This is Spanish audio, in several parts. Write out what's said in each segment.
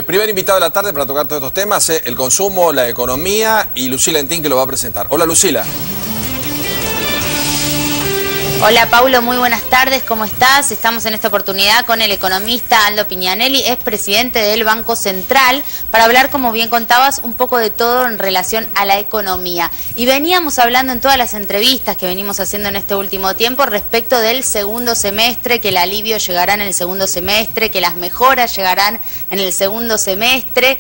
Primer invitado de la tarde para tocar todos estos temas, el consumo, la economía y Lucila Entín, que lo va a presentar. Hola, Lucila. Hola Paulo, muy buenas tardes, ¿cómo estás? Estamos en esta oportunidad con el economista Aldo Pignanelli, es presidente del Banco Central, para hablar, como bien contabas, un poco de todo en relación a la economía. Y veníamos hablando en todas las entrevistas que venimos haciendo en este último tiempo respecto del segundo semestre, que el alivio llegará en el segundo semestre, que las mejoras llegarán en el segundo semestre.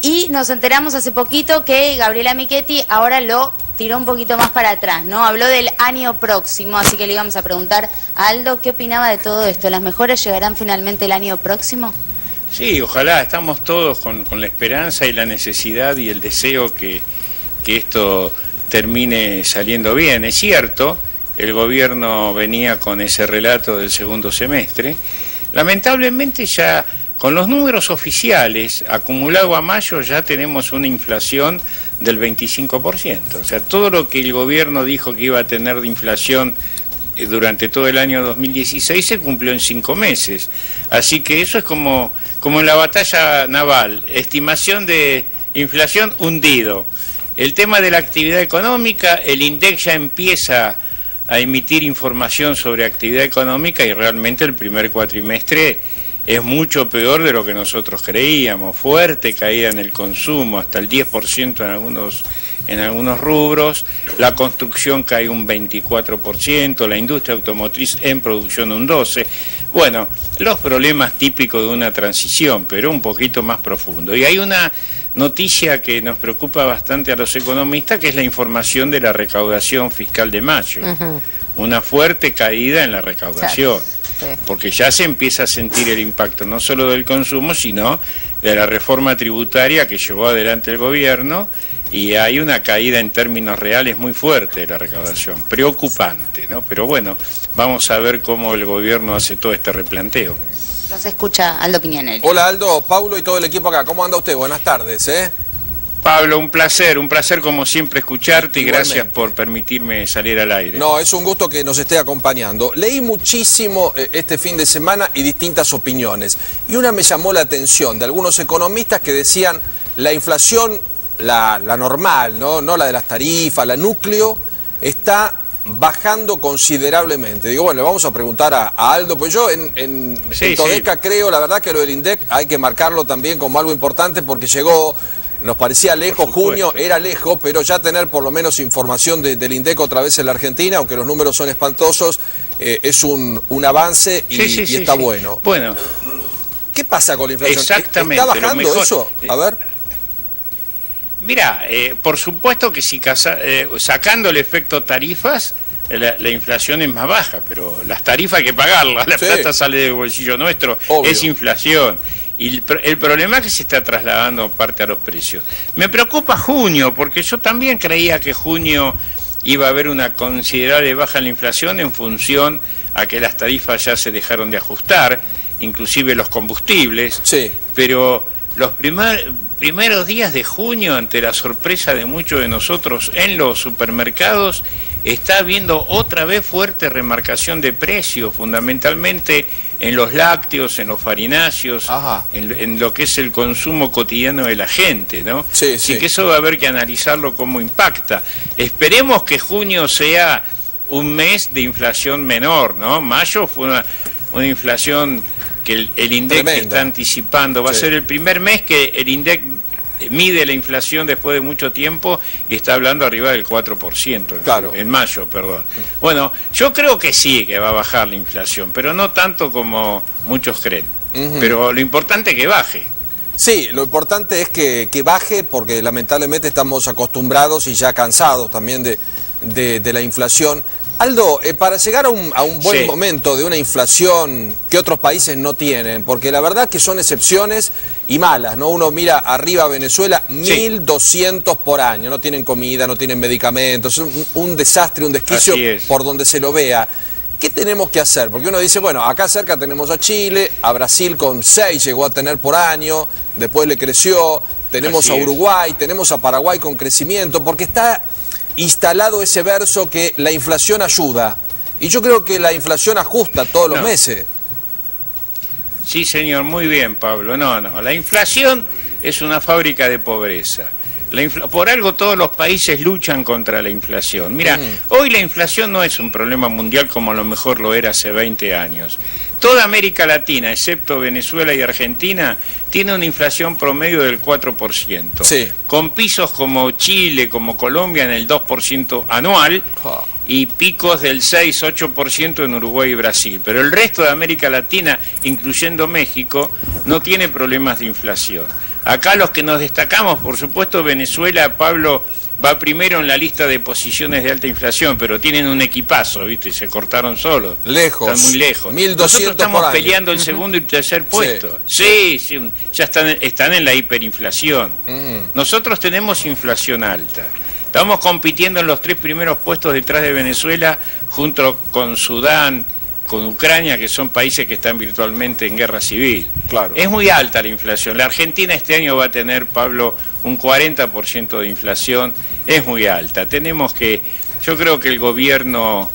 Y nos enteramos hace poquito que Gabriela Michetti ahora lo tiró un poquito más para atrás, ¿no? Habló del año próximo, así que le íbamos a preguntar a Aldo qué opinaba de todo esto. ¿Las mejoras llegarán finalmente el año próximo? Sí, ojalá, estamos todos con la esperanza y la necesidad y el deseo que esto termine saliendo bien. Es cierto, el gobierno venía con ese relato del segundo semestre. Lamentablemente ya con los números oficiales, acumulado a mayo, ya tenemos una inflación del 25%. O sea, todo lo que el gobierno dijo que iba a tener de inflación durante todo el año 2016 se cumplió en 5 meses. Así que eso es como en la batalla naval, estimación de inflación hundido. El tema de la actividad económica, el INDEC ya empieza a emitir información sobre actividad económica y realmente el primer cuatrimestre es mucho peor de lo que nosotros creíamos. Fuerte caída en el consumo, hasta el 10% en algunos rubros. La construcción cae un 24%, la industria automotriz en producción un 12%. Bueno, los problemas típicos de una transición, pero un poquito más profundo. Y hay una noticia que nos preocupa bastante a los economistas, que es la información de la recaudación fiscal de mayo. Una fuerte caída en la recaudación. Porque ya se empieza a sentir el impacto no solo del consumo, sino de la reforma tributaria que llevó adelante el gobierno, y hay una caída en términos reales muy fuerte de la recaudación, preocupante, ¿no? Pero bueno, vamos a ver cómo el gobierno hace todo este replanteo. Nos escucha Aldo Pignanelli. Hola Aldo, Paulo y todo el equipo acá. ¿Cómo anda usted? Buenas tardes, Pablo, un placer como siempre escucharte y gracias por permitirme salir al aire. No, es un gusto que nos esté acompañando. Leí muchísimo este fin de semana y distintas opiniones. Y una me llamó la atención de algunos economistas que decían la inflación, la normal, no la de las tarifas, la núcleo, está bajando considerablemente. Digo, bueno, le vamos a preguntar a Aldo, pues yo en Todeca creo, la verdad que lo del INDEC hay que marcarlo también como algo importante porque llegó... Nos parecía lejos, junio era lejos, pero ya tener por lo menos información del INDEC otra vez en la Argentina, aunque los números son espantosos, es un avance y está bueno. Bueno. ¿Qué pasa con la inflación? Exactamente. ¿Está bajando eso? A ver. Mira, por supuesto que si sacando el efecto tarifas, la inflación es más baja, pero las tarifas hay que pagarlas, la plata sale del bolsillo nuestro, obvio. Es inflación. Y el problema es que se está trasladando parte a los precios. Me preocupa junio, porque yo también creía que junio iba a haber una considerable baja en la inflación en función a que las tarifas ya se dejaron de ajustar, inclusive los combustibles. Sí. Pero los primeros días de junio, ante la sorpresa de muchos de nosotros en los supermercados, está habiendo otra vez fuerte remarcación de precios, fundamentalmente en los lácteos, en los farináceos, en lo que es el consumo cotidiano de la gente, ¿no? Sí. Así que eso va a haber que analizarlo cómo impacta. Esperemos que junio sea un mes de inflación menor, ¿no? Mayo fue una inflación que el INDEC está anticipando. Va a ser el primer mes que el INDEC mide la inflación después de mucho tiempo y está hablando arriba del 4%, claro. En mayo, perdón. Bueno, yo creo que sí, que va a bajar la inflación, pero no tanto como muchos creen. Pero lo importante es que baje. Sí, lo importante es que baje porque lamentablemente estamos acostumbrados y ya cansados también de la inflación. Aldo, para llegar a un buen momento de una inflación que otros países no tienen, porque la verdad que son excepciones y malas, ¿no? Uno mira arriba a Venezuela, 1.200 por año, no tienen comida, no tienen medicamentos, es un desastre, un desquicio por donde se lo vea. ¿Qué tenemos que hacer? Porque uno dice, bueno, acá cerca tenemos a Chile, a Brasil con 6 llegó a tener por año, después le creció, tenemos a Uruguay, tenemos a Paraguay con crecimiento, porque está instalado ese verso que la inflación ayuda. Y yo creo que la inflación ajusta todos los meses. Sí, señor, muy bien, Pablo. No, la inflación es una fábrica de pobreza. Por algo todos los países luchan contra la inflación. Mira, hoy la inflación no es un problema mundial como a lo mejor lo era hace 20 años. Toda América Latina, excepto Venezuela y Argentina, tiene una inflación promedio del 4%. Sí. Con pisos como Chile, como Colombia en el 2% anual y picos del 6-8% en Uruguay y Brasil. Pero el resto de América Latina, incluyendo México, no tiene problemas de inflación. Acá los que nos destacamos, por supuesto, Venezuela, Pablo, va primero en la lista de posiciones de alta inflación, pero tienen un equipazo, ¿viste? Se cortaron solos. Lejos. Están muy lejos. 1.200 Nosotros estamos por año. peleando el segundo y tercer puesto. Sí, ya están en la hiperinflación. Nosotros tenemos inflación alta. Estamos compitiendo en los 3 primeros puestos detrás de Venezuela, junto con Sudán, con Ucrania, que son países que están virtualmente en guerra civil. Claro. Es muy alta la inflación. La Argentina este año va a tener, Pablo, un 40% de inflación. Es muy alta. Yo creo que el gobierno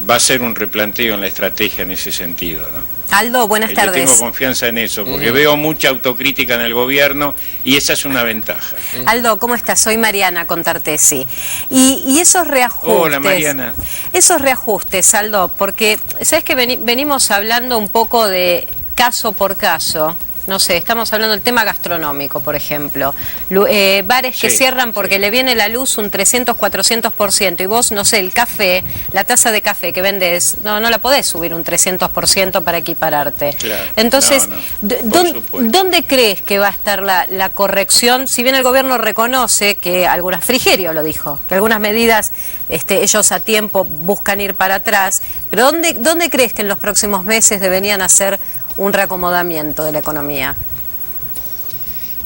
va a hacer un replanteo en la estrategia en ese sentido, ¿no? Aldo, buenas tardes. Tengo confianza en eso, porque veo mucha autocrítica en el gobierno y esa es una ventaja. Aldo, ¿cómo estás? Soy Mariana Contartesi. Y esos reajustes... Hola, Mariana. Esos reajustes, Aldo, porque sabes que venimos hablando un poco de caso por caso. No sé, estamos hablando del tema gastronómico, por ejemplo. Bares que cierran porque le viene la luz un 300, 400%. Y vos, no sé, el café, la taza de café que vendes, no la podés subir un 300% para equipararte. Claro. Entonces, ¿dónde crees que va a estar la corrección? Si bien el gobierno reconoce que algunas, Frigerio lo dijo, que algunas medidas ellos a tiempo buscan ir para atrás, pero ¿dónde crees que en los próximos meses deberían hacer un reacomodamiento de la economía?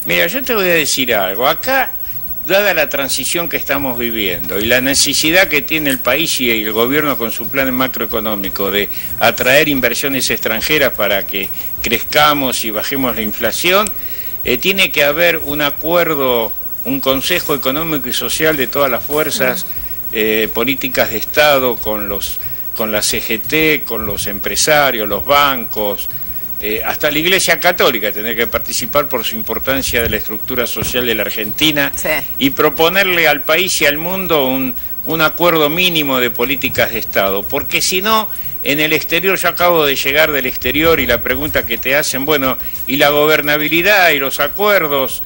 Mira, yo te voy a decir algo. Acá, dada la transición que estamos viviendo y la necesidad que tiene el país y el gobierno con su plan macroeconómico de atraer inversiones extranjeras para que crezcamos y bajemos la inflación, tiene que haber un acuerdo, un Consejo Económico y Social de todas las fuerzas políticas de Estado con la CGT, con los empresarios, los bancos, hasta la Iglesia Católica tiene que participar por su importancia de la estructura social de la Argentina y proponerle al país y al mundo un acuerdo mínimo de políticas de Estado, porque si no, en el exterior, yo acabo de llegar del exterior y la pregunta que te hacen, bueno, ¿y la gobernabilidad y los acuerdos,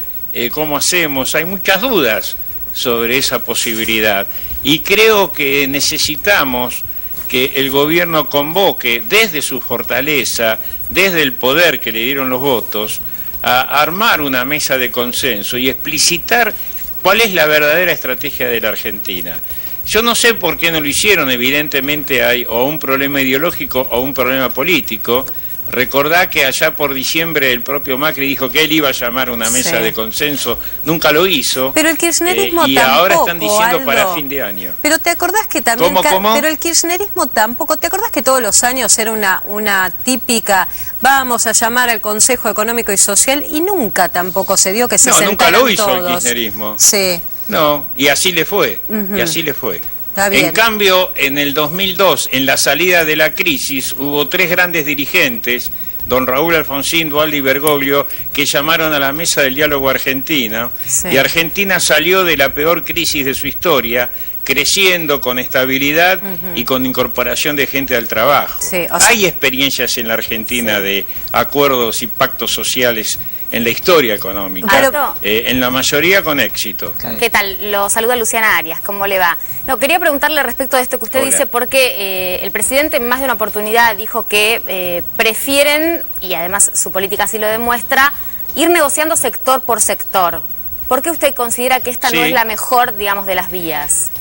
cómo hacemos? Hay muchas dudas sobre esa posibilidad y creo que necesitamos que el gobierno convoque desde su fortaleza, desde el poder que le dieron los votos, a armar una mesa de consenso y explicitar cuál es la verdadera estrategia de la Argentina. Yo no sé por qué no lo hicieron, evidentemente hay o un problema ideológico o un problema político. Recordá que allá por diciembre el propio Macri dijo que él iba a llamar a una mesa de consenso, nunca lo hizo. Pero el kirchnerismo y tampoco, ahora están diciendo Aldo, para fin de año. Pero te acordás que también... ¿Cómo? Pero el kirchnerismo tampoco, ¿te acordás que todos los años era una típica, vamos a llamar al Consejo Económico y Social, y nunca tampoco se dio que se sentaran todos? No, nunca lo hizo el kirchnerismo. Sí. No, y así le fue, y así le fue. Está bien. En cambio, en el 2002, en la salida de la crisis, hubo 3 grandes dirigentes, don Raúl Alfonsín, Duhalde y Bergoglio, que llamaron a la mesa del diálogo argentino, y Argentina salió de la peor crisis de su historia, creciendo con estabilidad y con incorporación de gente al trabajo. Hay experiencias en la Argentina de acuerdos y pactos sociales en la historia económica, en la mayoría con éxito. ¿Qué tal? Lo saluda Luciana Arias, ¿cómo le va? No, quería preguntarle respecto de esto que usted dice, porque el presidente en más de una oportunidad dijo que prefieren, y además su política así lo demuestra, ir negociando sector por sector. ¿Por qué usted considera que esta no es la mejor, digamos, de las vías?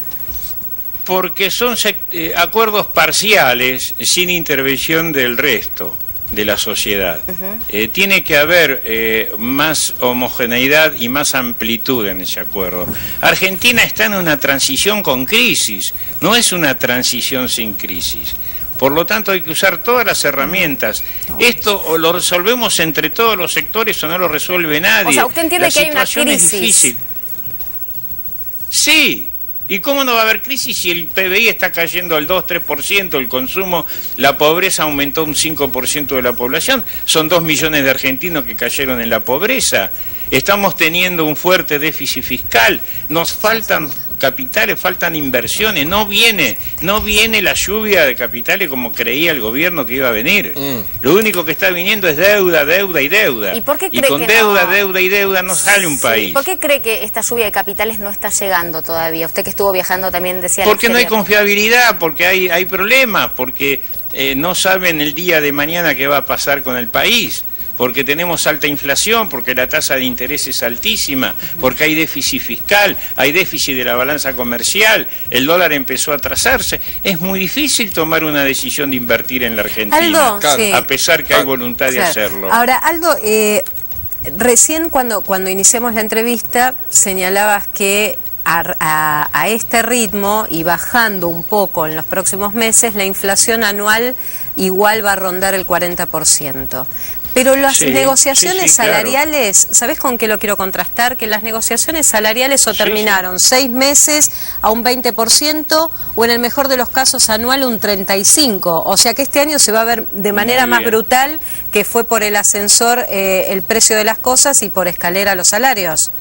Porque son acuerdos parciales, sin intervención del resto de la sociedad. Tiene que haber más homogeneidad y más amplitud en ese acuerdo. Argentina está en una transición con crisis, no es una transición sin crisis. Por lo tanto hay que usar todas las herramientas. Esto o lo resolvemos entre todos los sectores o no lo resuelve nadie. O sea, ¿usted entiende que hay una crisis? Es difícil. Sí, ¿Y cómo no va a haber crisis si el PBI está cayendo al 2-3%, el consumo, la pobreza aumentó un 5% de la población? Son 2 millones de argentinos que cayeron en la pobreza. Estamos teniendo un fuerte déficit fiscal, nos faltan capitales, faltan inversiones, no viene la lluvia de capitales como creía el gobierno que iba a venir. Lo único que está viniendo es deuda, deuda y deuda. ¿Y por qué y cree con que deuda, no? deuda y deuda no sale un país. ¿Por qué cree que esta lluvia de capitales no está llegando todavía? Usted que estuvo viajando también decía... Porque no hay confiabilidad, porque hay problemas, porque no saben el día de mañana qué va a pasar con el país. Porque tenemos alta inflación, porque la tasa de interés es altísima, porque hay déficit fiscal, hay déficit de la balanza comercial, el dólar empezó a atrasarse. Es muy difícil tomar una decisión de invertir en la Argentina, Aldo, sí. a pesar que hay voluntad de hacerlo. Ahora, Aldo, recién cuando iniciamos la entrevista señalabas que a este ritmo y bajando un poco en los próximos meses, la inflación anual igual va a rondar el 40%. Pero las negociaciones salariales, claro. ¿Sabés con qué lo quiero contrastar? Que las negociaciones salariales terminaron 6 meses a un 20% o en el mejor de los casos anual un 35%. O sea que este año se va a ver de manera más brutal, que fue por el ascensor el precio de las cosas y por escalera los salarios.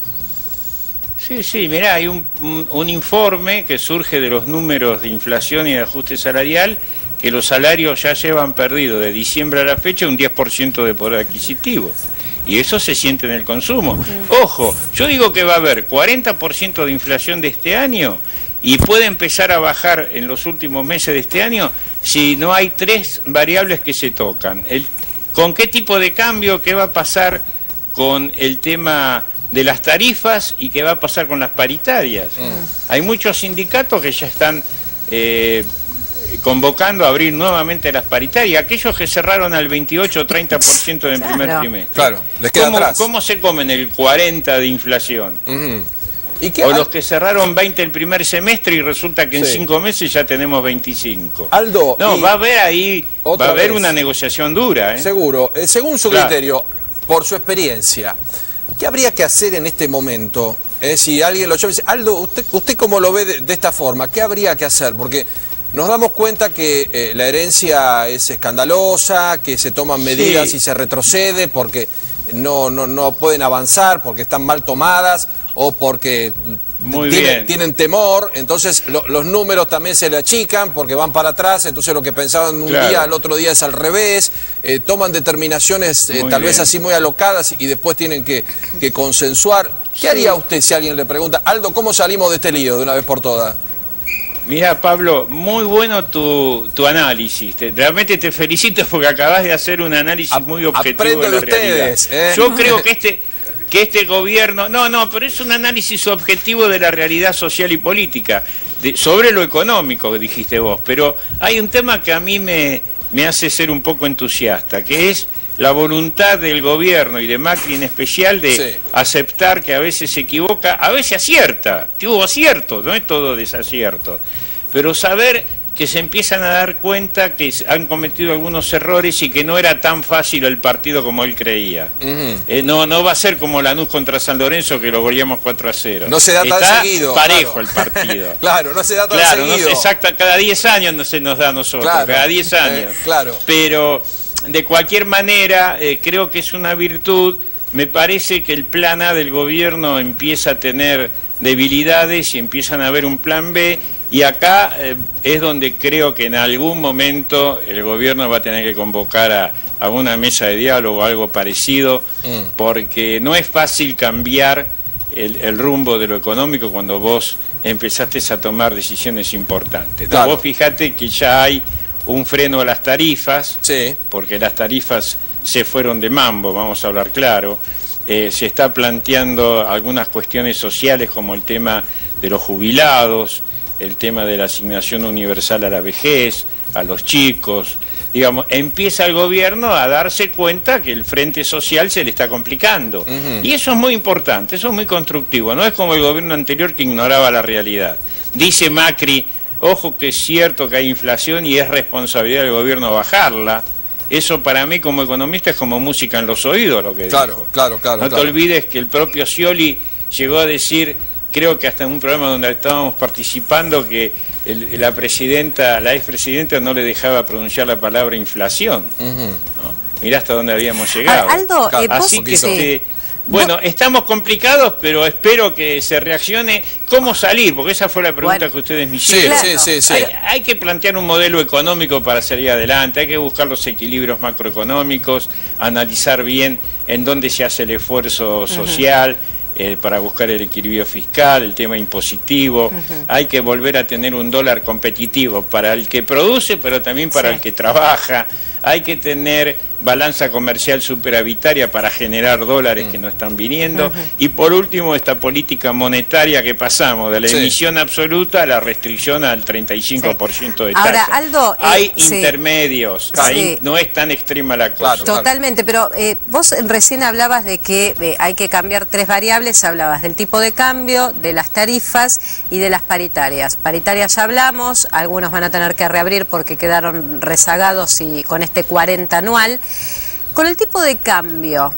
Sí, mirá, hay un informe que surge de los números de inflación y de ajuste salarial, que los salarios ya llevan perdido de diciembre a la fecha un 10% de poder adquisitivo. Y eso se siente en el consumo. Ojo, yo digo que va a haber 40% de inflación de este año y puede empezar a bajar en los últimos meses de este año si no hay 3 variables que se tocan. ¿Con qué tipo de cambio? ¿Qué va a pasar con el tema de las tarifas y qué va a pasar con las paritarias? Hay muchos sindicatos que ya están convocando a abrir nuevamente las paritarias, aquellos que cerraron al 28 o 30% en el primer trimestre. Claro, les queda atrás. ¿Cómo se comen el 40% de inflación? ¿Y qué, o los que cerraron 20 el primer semestre y resulta que en 5 meses ya tenemos 25. Aldo, no, va a haber ahí, va a haber una negociación dura. Seguro. Según su criterio, por su experiencia, ¿qué habría que hacer en este momento? Si alguien lo llama y dice, Aldo, ¿usted cómo lo ve de esta forma? ¿Qué habría que hacer? Porque nos damos cuenta que la herencia es escandalosa, que se toman medidas y se retrocede porque no pueden avanzar, porque están mal tomadas o porque tienen temor. Entonces los números también se le achican porque van para atrás, entonces lo que pensaban un día al otro día es al revés. Toman determinaciones tal vez así muy alocadas y después tienen que consensuar. ¿Qué haría usted si alguien le pregunta, Aldo, ¿cómo salimos de este lío de una vez por todas? Mira, Pablo, muy bueno tu análisis. Realmente te felicito porque acabas de hacer un análisis muy objetivo de la realidad. Yo creo que este gobierno... No, pero es un análisis objetivo de la realidad social y política, sobre lo económico, dijiste vos. Pero hay un tema que a mí me hace ser un poco entusiasta, que es la voluntad del gobierno y de Macri en especial de aceptar que a veces se equivoca, a veces acierta, tuvo aciertos, no es todo desacierto, pero saber que se empiezan a dar cuenta que han cometido algunos errores y que no era tan fácil el partido como él creía. No va a ser como Lanús contra San Lorenzo que lo goleamos 4-0. No se da tan seguido. Parejo el partido. Claro, no se da tan seguido. Exacto, cada 10 años no se nos da a nosotros, cada 10 años. Pero de cualquier manera, creo que es una virtud. Me parece que el plan A del gobierno empieza a tener debilidades y empiezan a haber un plan B. Y acá es donde creo que en algún momento el gobierno va a tener que convocar a una mesa de diálogo o algo parecido, porque no es fácil cambiar el rumbo de lo económico cuando vos empezaste a tomar decisiones importantes. Claro. Vos fijate que ya hay un freno a las tarifas, porque las tarifas se fueron de mambo, vamos a hablar claro. Se está planteando algunas cuestiones sociales como el tema de los jubilados, el tema de la asignación universal a la vejez, a los chicos. Digamos, empieza el gobierno a darse cuenta que el frente social se le está complicando. Y eso es muy importante, eso es muy constructivo. No es como el gobierno anterior que ignoraba la realidad. Dice Macri, ojo que es cierto que hay inflación y es responsabilidad del gobierno bajarla. Eso para mí como economista es como música en los oídos lo que dijo. Claro. No te olvides que el propio Scioli llegó a decir creo que hasta en un programa donde estábamos participando que la expresidenta no le dejaba pronunciar la palabra inflación. ¿No? Mirá hasta dónde habíamos llegado. Aldo, así que bueno, estamos complicados, pero espero que se reaccione. ¿Cómo salir? Porque esa fue la pregunta que ustedes me hicieron. Sí. Hay que plantear un modelo económico para salir adelante, hay que buscar los equilibrios macroeconómicos, analizar bien en dónde se hace el esfuerzo social, para buscar el equilibrio fiscal, el tema impositivo. Hay que volver a tener un dólar competitivo para el que produce, pero también para el que trabaja. Hay que tener balanza comercial superavitaria para generar dólares que no están viniendo. Y por último, esta política monetaria que pasamos de la emisión absoluta a la restricción al 35% de tasa. Ahora, Aldo, hay intermedios, ahí no es tan extrema la cosa. Totalmente, pero vos recién hablabas de que hay que cambiar 3 variables, hablabas del tipo de cambio, de las tarifas y de las paritarias. Paritarias ya hablamos, algunos van a tener que reabrir porque quedaron rezagados y con este 40 anual. Con el tipo de cambio,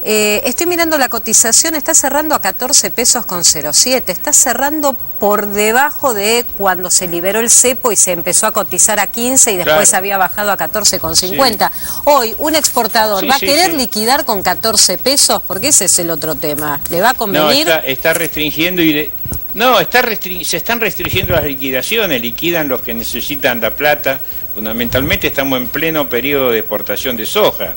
estoy mirando la cotización, está cerrando a 14 pesos con 0,7, está cerrando por debajo de cuando se liberó el cepo y se empezó a cotizar a 15 y después había bajado a 14,50. Hoy, un exportador va a querer liquidar con 14 pesos, porque ese es el otro tema. ¿Le va a convenir? No, está restringiendo y... se están restringiendo las liquidaciones, liquidan los que necesitan la plata. Fundamentalmente estamos en pleno periodo de exportación de soja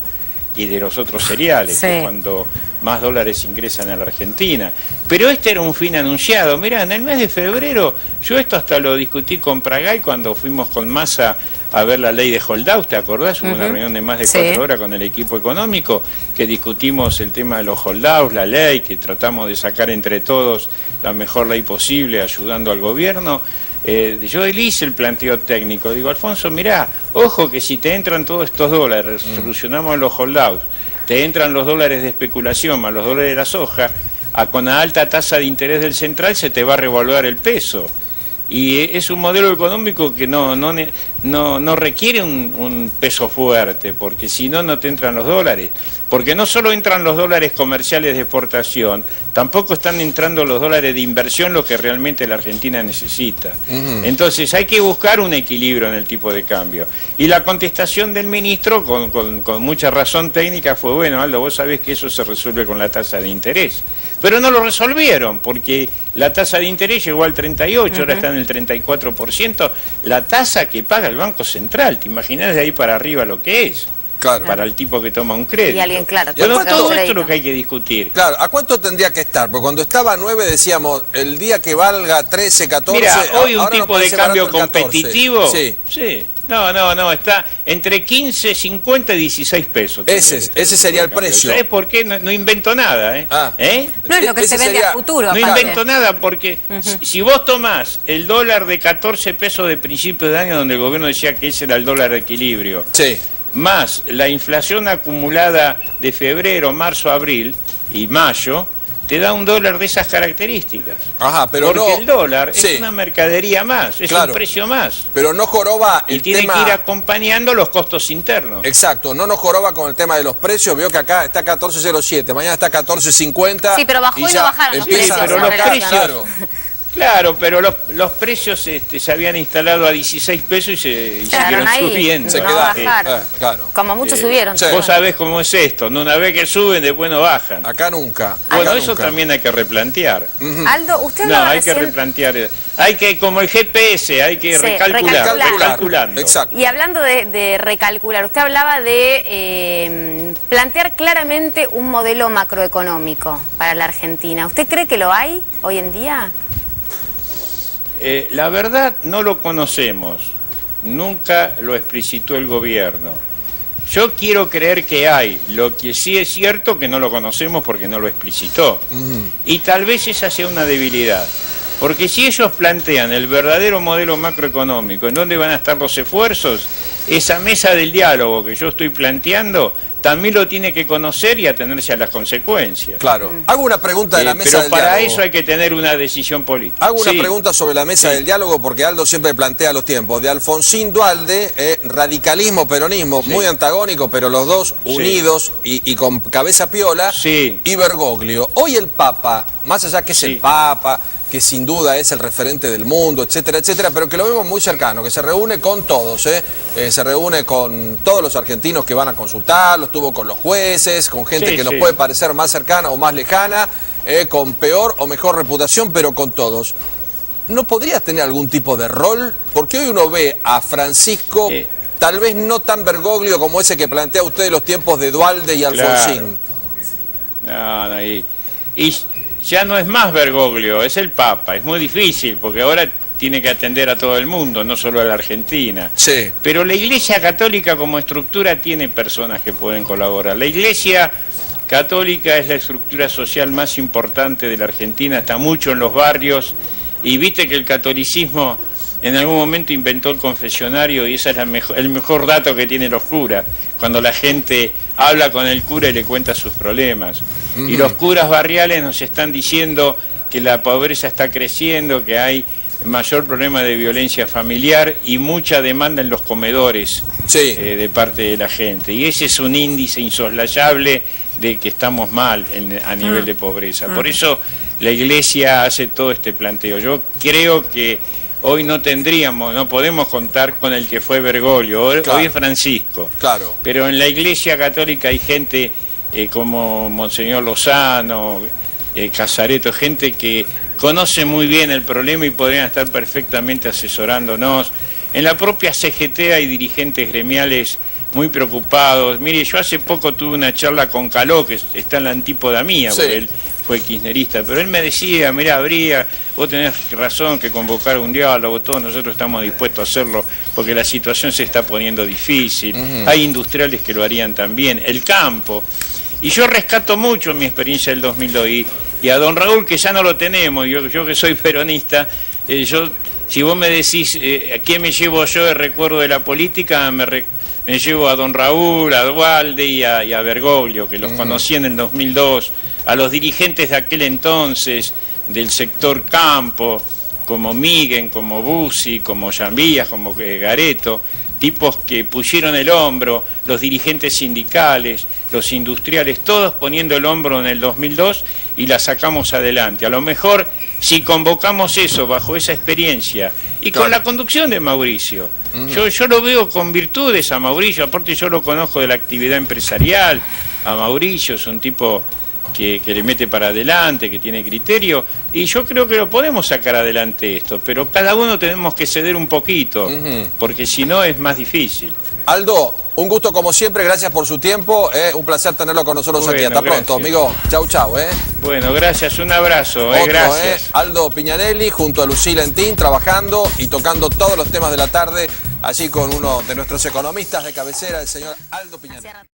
y de los otros cereales, que es cuando más dólares ingresan a la Argentina. Pero este era un fin anunciado. Mirá, en el mes de febrero, yo esto hasta lo discutí con Pradgay cuando fuimos con Massa a ver la ley de holdout, ¿te acordás? Hubo una reunión de más de 4 horas con el equipo económico, que discutimos el tema de los holdouts, la ley, que tratamos de sacar entre todos la mejor ley posible, ayudando al gobierno. Yo le hice el planteo técnico, digo, Alfonso, mirá, ojo que si te entran todos estos dólares, solucionamos los holdouts, te entran los dólares de especulación más los dólares de la soja, con la alta tasa de interés del central se te va a revaluar el peso. Y es un modelo económico que no requiere un peso fuerte, porque si no, no te entran los dólares. Porque no solo entran los dólares comerciales de exportación, tampoco están entrando los dólares de inversión, lo que realmente la Argentina necesita. Entonces hay que buscar un equilibrio en el tipo de cambio. Y la contestación del ministro, con mucha razón técnica, fue, bueno, Aldo, vos sabés que eso se resuelve con la tasa de interés. Pero no lo resolvieron, porque la tasa de interés llegó al 38%, ahora está en el 34%, la tasa que paga el Banco Central. ¿Te imaginás de ahí para arriba lo que es? Claro. Para el tipo que toma un crédito. Y alguien, claro. Pero todo esto es lo que hay que discutir. Claro, ¿a cuánto tendría que estar? Porque cuando estaba a 9 decíamos, el día que valga 13, 14... Mira, hoy un tipo de cambio competitivo... Sí. No, está entre 15, 50 y 16 pesos. Ese sería el precio. ¿Sabes por qué? No invento nada, No es lo que se vende a futuro. No invento nada porque si vos tomás el dólar de 14 pesos de principio de año, donde el gobierno decía que ese era el dólar de equilibrio, más la inflación acumulada de febrero, marzo, abril y mayo, te da un dólar de esas características. Ajá, pero porque el dólar es una mercadería más, es un precio más. Pero no joroba el tema... Y tiene que ir acompañando los costos internos. Exacto, no nos joroba con el tema de los precios. Veo que acá está 14.07, mañana está 14.50. Sí, pero bajó y no bajaron los precios. Pero los precios... Claro, pero los precios se habían instalado a 16 pesos y siguieron subiendo. Se quedaron. Como muchos subieron. Vos sabés cómo es esto, ¿no? Una vez que suben, después no bajan. Acá nunca. Bueno, eso también hay que replantear. Aldo, usted hablaba hay que replantear. Hay que, como el GPS, hay que recalculando. Exacto. Y hablando de recalcular, usted hablaba de plantear claramente un modelo macroeconómico para la Argentina. ¿Usted cree que lo hay hoy en día? La verdad no lo conocemos, nunca lo explicitó el gobierno. Yo quiero creer que hay, lo que sí es cierto que no lo conocemos porque no lo explicitó. Y tal vez esa sea una debilidad, porque si ellos plantean el verdadero modelo macroeconómico, en dónde van a estar los esfuerzos, esa mesa del diálogo que yo estoy planteando también lo tiene que conocer y atenerse a las consecuencias. Claro. Hago una pregunta de la mesa del diálogo. Pero para eso hay que tener una decisión política. Hago una pregunta sobre la mesa del diálogo porque Aldo siempre plantea los tiempos. De Alfonsín Duhalde, radicalismo, peronismo, muy antagónico, pero los dos unidos y con cabeza piola, y Bergoglio. Hoy el Papa, más allá que es el Papa, que sin duda es el referente del mundo, etcétera, etcétera, pero que lo vemos muy cercano, que se reúne con todos, se reúne con todos los argentinos que van a consultar, lo estuvo con los jueces, con gente que nos puede parecer más cercana o más lejana, con peor o mejor reputación, pero con todos. ¿No podrías tener algún tipo de rol? Porque hoy uno ve a Francisco, tal vez no tan Bergoglio como ese que plantea usted de los tiempos de Duhalde y Alfonsín. Claro. No, y ya no es más Bergoglio, es el Papa. Es muy difícil porque ahora tiene que atender a todo el mundo, no solo a la Argentina. Sí. Pero la Iglesia Católica como estructura tiene personas que pueden colaborar. La Iglesia Católica es la estructura social más importante de la Argentina, está mucho en los barrios, y viste que el catolicismo en algún momento inventó el confesionario, y ese es el mejor dato que tienen los curas, cuando la gente habla con el cura y le cuenta sus problemas. Y los curas barriales nos están diciendo que la pobreza está creciendo, que hay mayor problema de violencia familiar y mucha demanda en los comedores de parte de la gente. Y ese es un índice insoslayable de que estamos mal a nivel de pobreza. Por eso la Iglesia hace todo este planteo. Yo creo que hoy no podemos contar con el que fue Bergoglio, hoy es Francisco. Claro. Pero en la Iglesia Católica hay gente como Monseñor Lozano, Casareto, gente que conoce muy bien el problema y podrían estar perfectamente asesorándonos. En la propia CGT hay dirigentes gremiales muy preocupados. Mire, yo hace poco tuve una charla con Caló, que está en la antípoda mía, porque él fue kirchnerista, pero él me decía, mirá, vos tenés razón que convocar un diálogo, todos nosotros estamos dispuestos a hacerlo, porque la situación se está poniendo difícil, hay industriales que lo harían también, el campo, y yo rescato mucho mi experiencia del 2002, y a don Raúl, que ya no lo tenemos, yo que soy peronista, si vos me decís a quién me llevo yo de recuerdo de la política, me llevo a don Raúl, a Duhalde y a Bergoglio, que los conocí en el 2002, a los dirigentes de aquel entonces del sector campo, como Miguel, como Bussi, como Llambías, como Gareto, tipos que pusieron el hombro, los dirigentes sindicales, los industriales, todos poniendo el hombro en el 2002 y la sacamos adelante. A lo mejor si convocamos eso bajo esa experiencia y con la conducción de Mauricio, yo lo veo con virtudes a Mauricio, aparte yo lo conozco de la actividad empresarial, a Mauricio es un tipo que le mete para adelante, que tiene criterio, y yo creo que lo podemos sacar adelante esto, pero cada uno tenemos que ceder un poquito, porque si no es más difícil. Aldo, un gusto como siempre, gracias por su tiempo, un placer tenerlo con nosotros aquí. Hasta pronto, amigo. Chau, chau. Bueno, gracias, un abrazo. Gracias. Aldo Pignanelli junto a Lucila Entín, trabajando y tocando todos los temas de la tarde, allí con uno de nuestros economistas de cabecera, el señor Aldo Pignanelli.